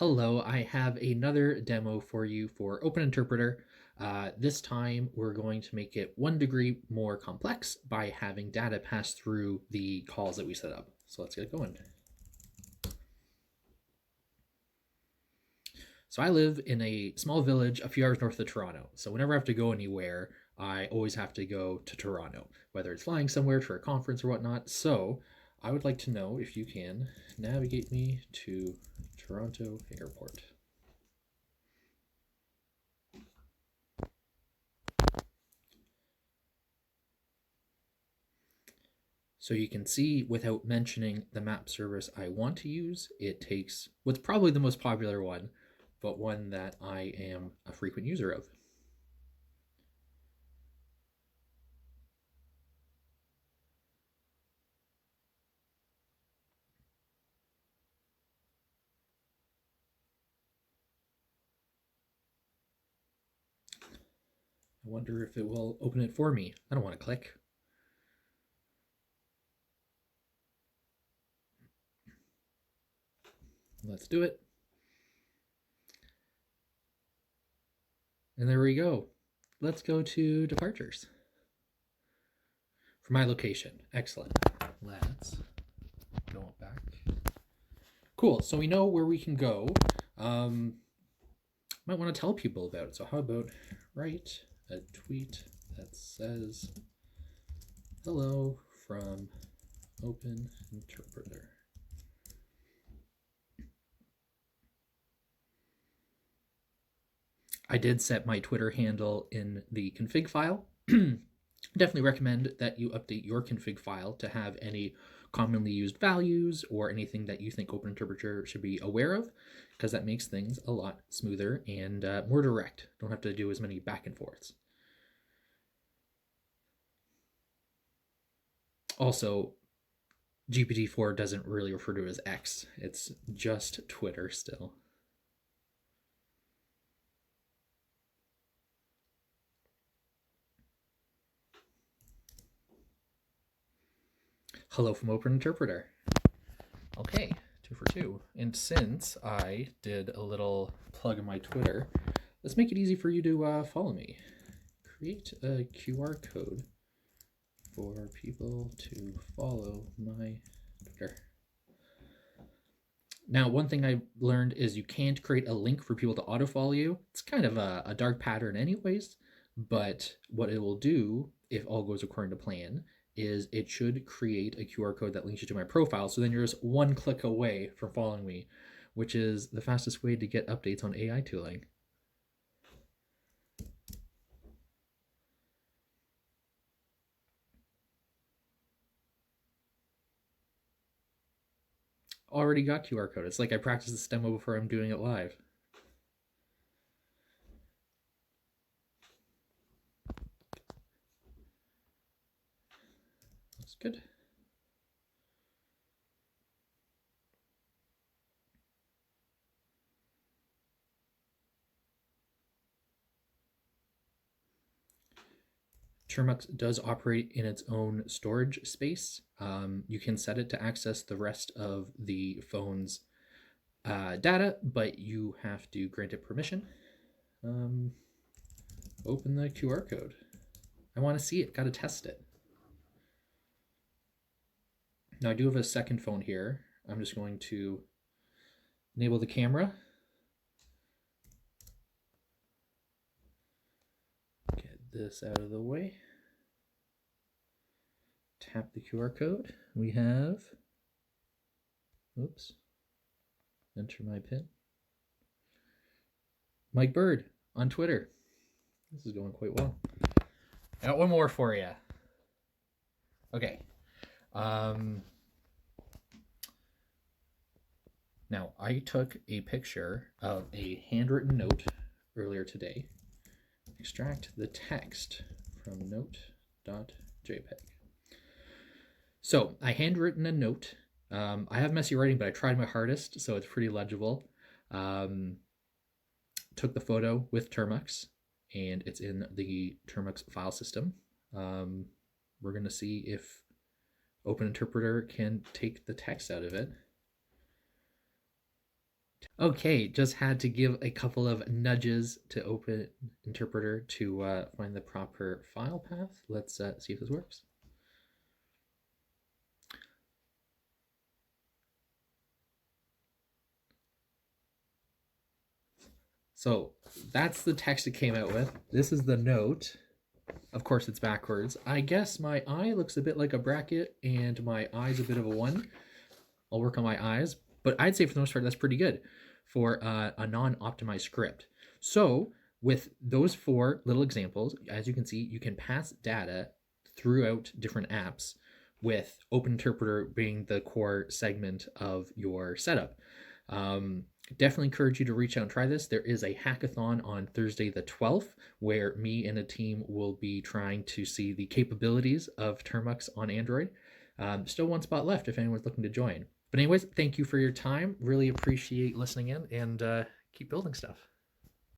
Hello, I have another demo for you for Open Interpreter. This time we're going to make it 1 degree more complex by having data pass through the calls that we set up. So let's get going. So I live in a small village a few hours north of Toronto. So whenever I have to go anywhere, I always have to go to Toronto, whether it's flying somewhere for a conference or whatnot. So I would like to know if you can navigate me to Toronto Airport. So you can see without mentioning the map service I want to use, it takes what's probably the most popular one, but one that I am a frequent user of. I wonder if it will open it for me. I don't want to click. Let's do it. And there we go. Let's go to departures. For my location. Excellent. Let's go back. Cool. So we know where we can go. Might want to tell people about it. So how about write a tweet that says hello from Open Interpreter. I did set my Twitter handle in the config file. Definitely recommend that you update your config file to have any commonly used values or anything that you think Open Interpreter should be aware of, because that makes things a lot smoother and more direct. Don't have to do as many back and forths. Also, GPT-4 doesn't really refer to it as X. It's just Twitter still. Hello from Open Interpreter. Okay, 2 for 2. And since I did a little plug in my Twitter, let's make it easy for you to follow me. Create a QR code for people to follow my Twitter. Now, one thing I learned is you can't create a link for people to auto-follow you. It's kind of a dark pattern anyways, but what it will do, if all goes according to plan, is it should create a QR code that links you to my profile, so then you're just one click away from following me, which is the fastest way to get updates on AI tooling. Already got QR code. It's like I practiced this demo before I'm doing it live. That's good. Termux does operate in its own storage space. You can set it to access the rest of the phone's data, but you have to grant it permission. Open the QR code. I want to see it. Got to test it. Now I do have a second phone here. I'm just going to enable the camera. Get this out of the way. Tap the QR code. We have, oops, enter my PIN. Mike Bird on Twitter. This is going quite well. I got one more for you. Okay. Now, I took a picture of a handwritten note earlier today. Extract the text from note.jpg. So I handwritten a note. I have messy writing, but I tried my hardest, so it's pretty legible. Took the photo with Termux, and it's in the Termux file system. We're going to see if Open Interpreter can take the text out of it. Okay, just had to give a couple of nudges to Open Interpreter to find the proper file path. Let's see if this works. So that's the text it came out with. This is the note. Of course, it's backwards. I guess my eye looks a bit like a bracket and my eye's a bit of a 1. I'll work on my eyes, but I'd say for the most part, that's pretty good for a non-optimized script. So with those 4 little examples, as you can see, you can pass data throughout different apps with Open Interpreter being the core segment of your setup. Definitely encourage you to reach out and try this. There is a hackathon on Thursday the 12th where me and a team will be trying to see the capabilities of Termux on Android. Still one spot left if anyone's looking to join. But anyways, thank you for your time. Really appreciate listening in, and keep building stuff.